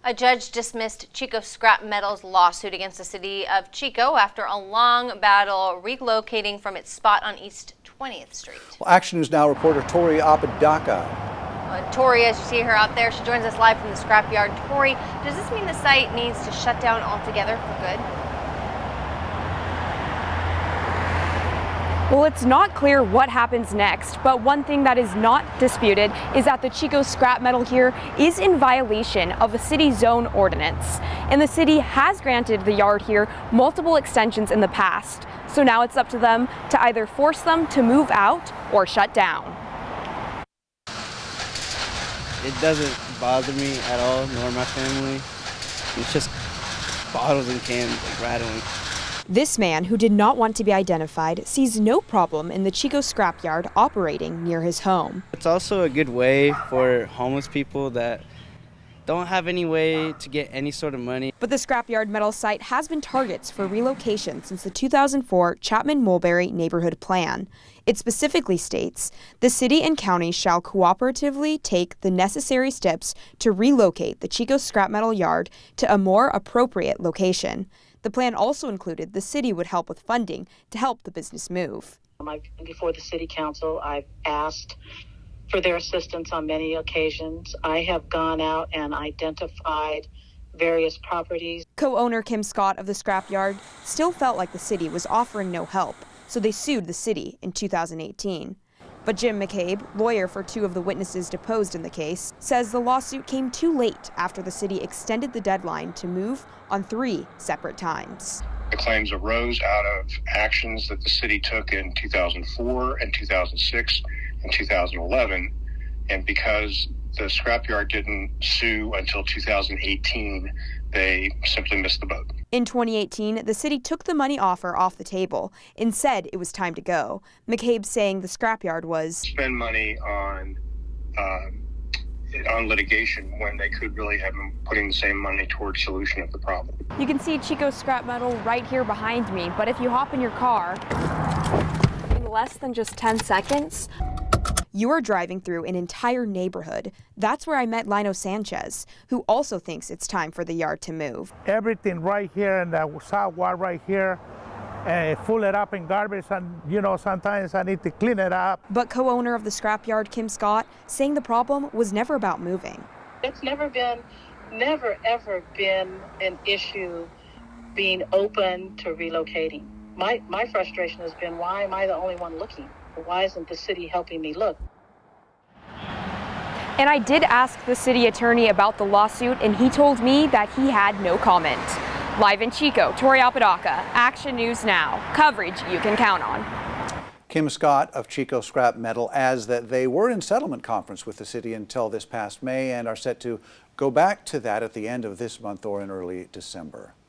A judge dismissed Chico Scrap Metal's lawsuit against the city of Chico after a long battle relocating from its spot on East 20th Street. Well, Action News Now reporter Tori Apodaca. Tori, as you see her out there, she joins us live from the scrapyard. Tori, does this mean the site needs to shut down altogether for good? Well, it's not clear what happens next, but one thing that is not disputed is that the Chico Scrap Metal here is in violation of a city zone ordinance. And the city has granted the yard here multiple extensions in the past. So now it's up to them to either force them to move out or shut down. It doesn't bother me at all, nor my family. It's just bottles and cans like rattling. This man, who did not want to be identified, sees no problem in the Chico scrapyard operating near his home. It's also a good way for homeless people that don't have any way to get any sort of money. But the scrapyard metal site has been targets for relocation since the 2004 Chapman-Mulberry Neighborhood Plan. It specifically states, the city and county shall cooperatively take the necessary steps to relocate the Chico scrap metal yard to a more appropriate location. The plan also included the city would help with funding to help the business move. Before the city council, I've asked for their assistance on many occasions. I have gone out and identified various properties. Co-owner Kim Scott of the scrapyard still felt like the city was offering no help, so they sued the city in 2018. But Jim McCabe, lawyer for two of the witnesses deposed in the case, says the lawsuit came too late after the city extended the deadline to move on 3 separate times. The claims arose out of actions that the city took in 2004 and 2006 and 2011, and because the scrapyard didn't sue until 2018, they simply missed the boat. In 2018, the city took the money offer off the table and said it was time to go. McCabe saying the scrapyard was spend money on litigation when they could really have been putting the same money towards solution of the problem. You can see Chico Scrap Metal right here behind me, but if you hop in your car, in less than just 10 seconds, you are driving through an entire neighborhood. That's where I met Lino Sanchez, who also thinks it's time for the yard to move. Everything right here in the sidewalk right here, full it up in garbage, and sometimes I need to clean it up. But co-owner of the scrapyard, Kim Scott, saying the problem was never about moving. It's never ever been an issue being open to relocating. My frustration has been, why am I the only one looking? Why isn't the city helping me look? And I did ask the city attorney about the lawsuit, and he told me that he had no comment. Live in Chico, Tori Apodaca, Action News Now. Coverage you can count on. Kim Scott of Chico Scrap Metal adds that they were in settlement conference with the city until this past May and are set to go back to that at the end of this month or in early December.